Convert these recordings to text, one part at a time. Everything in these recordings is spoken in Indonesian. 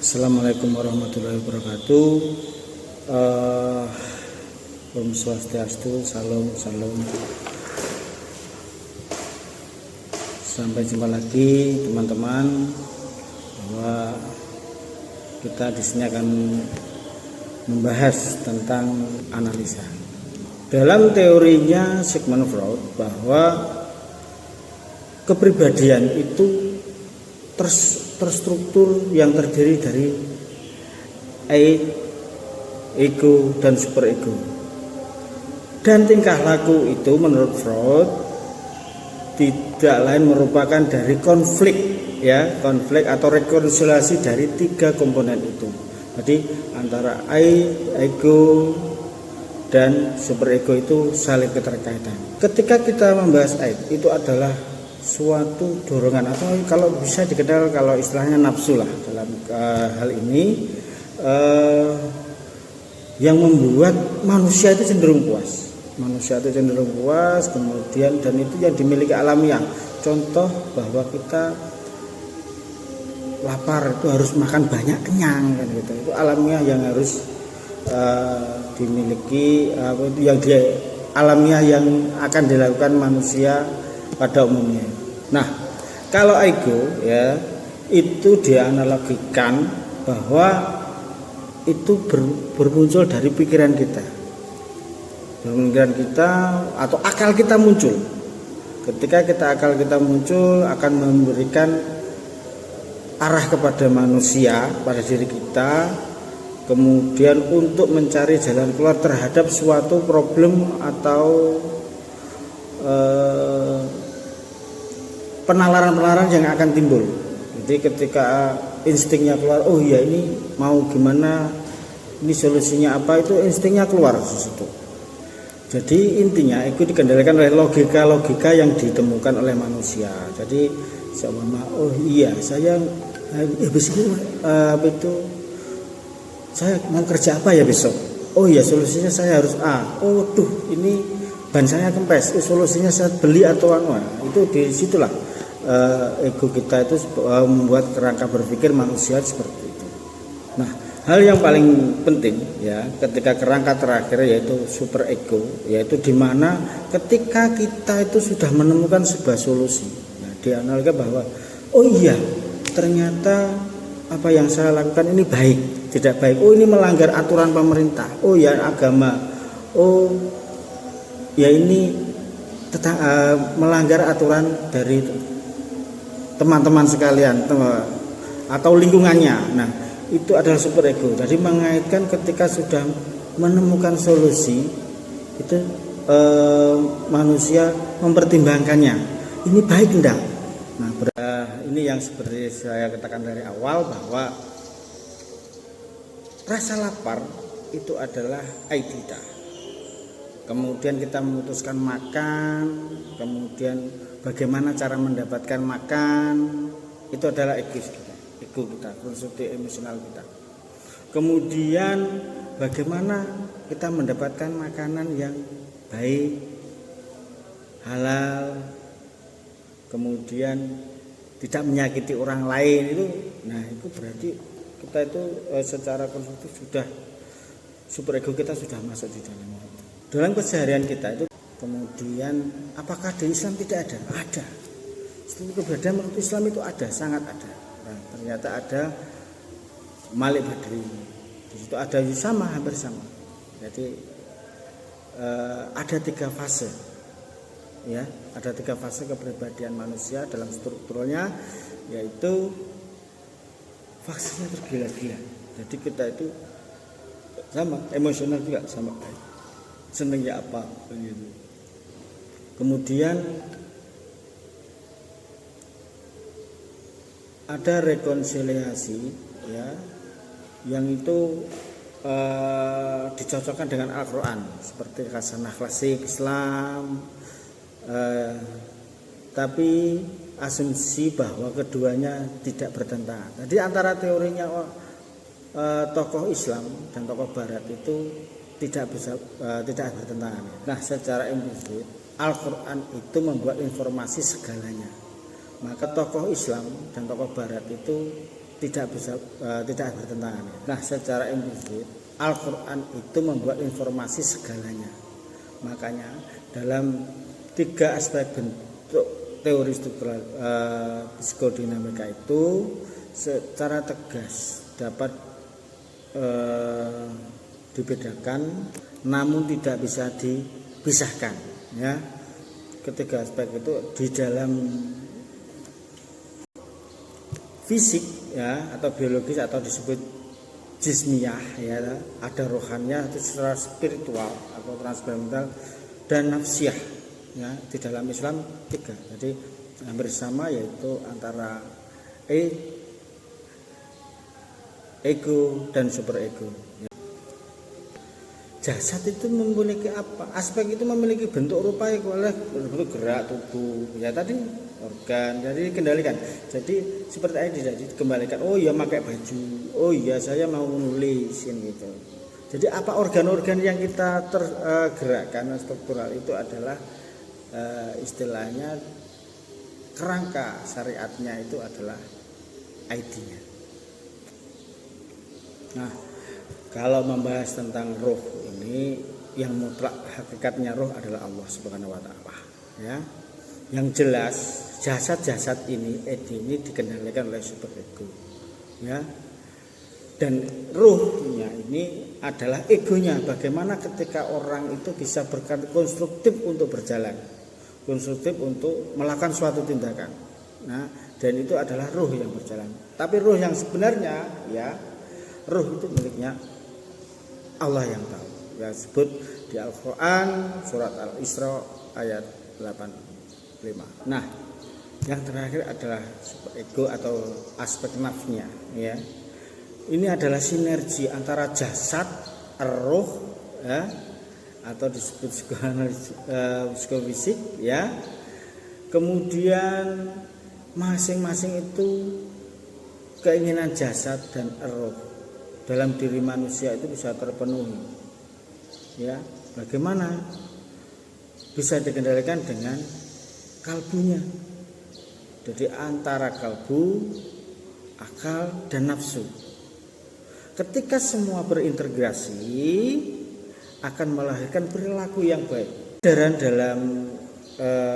Assalamualaikum warahmatullahi wabarakatuh. Om Swastiastu, salam. Sampai jumpa lagi teman-teman. Bahwa kita di sini akan membahas tentang analisa. Dalam teorinya Sigmund Freud bahwa kepribadian itu terstruktur yang terdiri dari ego dan superego. Dan tingkah laku itu menurut Freud tidak lain merupakan dari konflik atau rekonsiliasi dari tiga komponen itu. Jadi antara ego dan superego itu saling keterkaitan. Ketika kita membahas itu adalah suatu dorongan atau kalau bisa dikenal kalau istilahnya nafsu lah dalam hal ini yang membuat manusia itu cenderung puas. Kemudian dan itu yang dimiliki alamiah. Contoh bahwa kita lapar itu harus makan banyak, kenyang kan gitu. Itu alamiah yang harus dimiliki alamiah yang akan dilakukan manusia pada umumnya. Nah, kalau ego itu dianalogikan bahwa itu bermuncul dari pikiran kita atau akal kita muncul. Ketika akal kita muncul akan memberikan arah kepada manusia, pada diri kita, kemudian untuk mencari jalan keluar terhadap suatu problem atau penalaran-penalaran yang akan timbul. Jadi ketika instingnya keluar, oh ya ini mau gimana, ini solusinya apa, itu instingnya keluar di situ. Jadi intinya itu dikendalikan oleh logika yang ditemukan oleh manusia. Jadi sama oh iya saya saya mau kerja apa ya besok. Oh iya solusinya saya harus A. Oh tuh ini ban saya kempes. Solusinya saya beli atau itu di situlah ego kita itu membuat kerangka berpikir manusia seperti itu. Nah, hal yang paling penting ketika kerangka terakhir yaitu super ego, yaitu di mana ketika kita itu sudah menemukan sebuah solusi. Nah, dianalisa bahwa oh iya ternyata apa yang saya lakukan ini baik, tidak baik. Oh ini melanggar aturan pemerintah. Oh ya agama. Oh ya ini melanggar aturan dari teman-teman sekalian atau lingkungannya. Nah, itu adalah superego. Jadi mengaitkan ketika sudah menemukan solusi itu manusia mempertimbangkannya. Ini baik enggak? Nah, ini yang seperti saya katakan dari awal bahwa rasa lapar itu adalah kita. Kemudian kita memutuskan makan, kemudian bagaimana cara mendapatkan makan, itu adalah ego kita, konsumsi emosional kita. Kemudian bagaimana kita mendapatkan makanan yang baik, halal, kemudian tidak menyakiti orang lain itu. Nah, itu berarti kita itu secara konsumtif sudah superego kita sudah masuk di dalam keseharian kita itu. Kemudian apakah di Islam tidak ada? Ada. Keberadaan menurut Islam itu ada, sangat ada. Nah, ternyata ada Malik Badri. Di situ ada sama, hampir sama. Jadi ada tiga fase. Ada tiga fase kepribadian manusia dalam strukturnya, yaitu fasenya tergila-gila. Jadi kita itu sama, emosional juga sama. Senangnya apa begitu. Kemudian ada rekonsiliasi yang itu dicocokkan dengan Al-Quran seperti hasanah klasik Islam, tapi asumsi bahwa keduanya tidak bertentangan. Jadi antara teorinya tokoh Islam dan tokoh Barat itu tidak bertentangan. Nah, secara implisit Al-Quran itu membuat informasi segalanya. Maka tokoh Islam dan tokoh Barat itu tidak bertentangan. Nah, secara implisit Al-Quran itu membuat informasi segalanya. Makanya dalam 3 aspek bentuk teori struktural psikodinamika itu secara tegas dapat dibedakan, namun tidak bisa dipisahkan. Ya, ketiga aspek itu di dalam fisik ya atau biologis atau disebut jismiyah ya, ada rohaniah itu secara spiritual atau transcendental dan nafsiyah ya. Di dalam Islam 3, jadi hampir sama, yaitu antara ego dan superego. Jasad itu memiliki apa? Aspek itu memiliki bentuk rupa oleh bentuk gerak tubuh ya, tadi organ, jadi dikendalikan. Jadi seperti tadi dikembalikan, oh ya pakai baju, oh iya saya mau nulis gitu. Jadi apa organ-organ yang kita tergerakkan struktural itu adalah istilahnya kerangka syariatnya itu adalah ID-nya. Nah, kalau membahas tentang roh ini, yang mutlak hakikatnya roh adalah Allah Subhanahu wa taala ya. Yang jelas jasad-jasad ini dikendalikan oleh superego ya. Dan ruhnya ini adalah egonya. Bagaimana ketika orang itu bisa konstruktif untuk berjalan, konstruktif untuk melakukan suatu tindakan. Nah, dan itu adalah ruh yang berjalan. Tapi ruh yang sebenarnya ya, ruh itu miliknya Allah yang tahu. Ya, sebut di Al-Quran surat Al-Isra ayat 85. Nah, yang terakhir adalah ego atau aspek nafsnya ya. Ini adalah sinergi antara jasad, roh ya, atau disebut psikofisik ya. Kemudian masing-masing itu keinginan jasad dan roh dalam diri manusia itu bisa terpenuhi ya. Bagaimana bisa dikendalikan dengan kalbunya. Jadi antara kalbu, akal dan nafsu. Ketika semua berintegrasi akan melahirkan perilaku yang baik. Ajaran dalam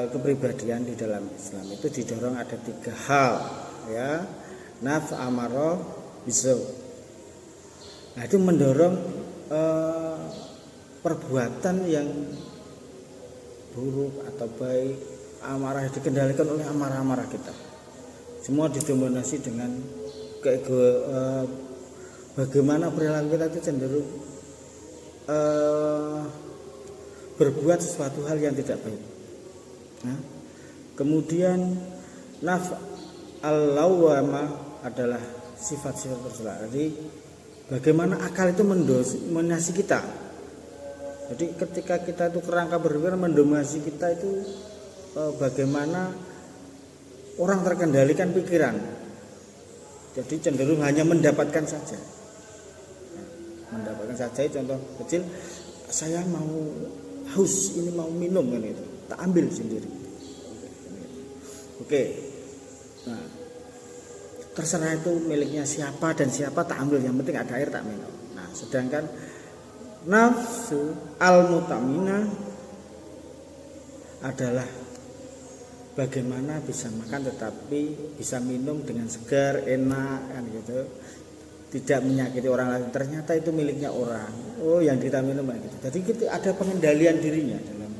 kepribadian di dalam Islam itu didorong ada 3 hal ya. Nafs, amarah, bisu. Nah, itu mendorong perbuatan yang buruk atau baik. Amarah dikendalikan oleh amarah-amarah kita. Semua didominasi dengan bagaimana perilaku kita itu cenderung berbuat sesuatu hal yang tidak baik. Nah, kemudian nafs al-lawwamah adalah sifat-sifat tercela. Jadi bagaimana akal itu mendominasi kita. Jadi ketika kita itu kerangka berpikir mendominasi kita itu bagaimana orang terkendalikan pikiran. Jadi cenderung hanya mendapatkan saja. Mendapatkan saja, contoh kecil, saya mau haus, ini mau minum kan itu, tak ambil sendiri. Oke. Nah, terserah itu miliknya siapa dan siapa, tak ambil, yang penting ada air tak minum. Nah, sedangkan nafsu al-mutamina adalah bagaimana bisa makan tetapi bisa minum dengan segar, enak kan gitu, tidak menyakiti orang lain. Ternyata itu miliknya orang. Oh, yang kita minum gitu. Jadi kita ada pengendalian dirinya dalam.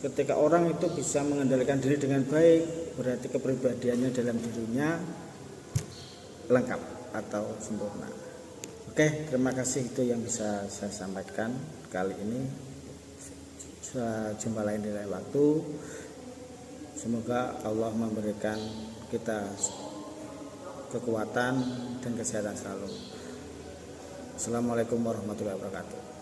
Ketika orang itu bisa mengendalikan diri dengan baik, berarti kepribadiannya dalam dirinya lengkap atau sempurna. Oke, terima kasih, itu yang bisa saya sampaikan kali ini. Jumpa lain di lain waktu. Semoga Allah memberikan kita kekuatan dan kesehatan selalu. Assalamualaikum warahmatullahi wabarakatuh.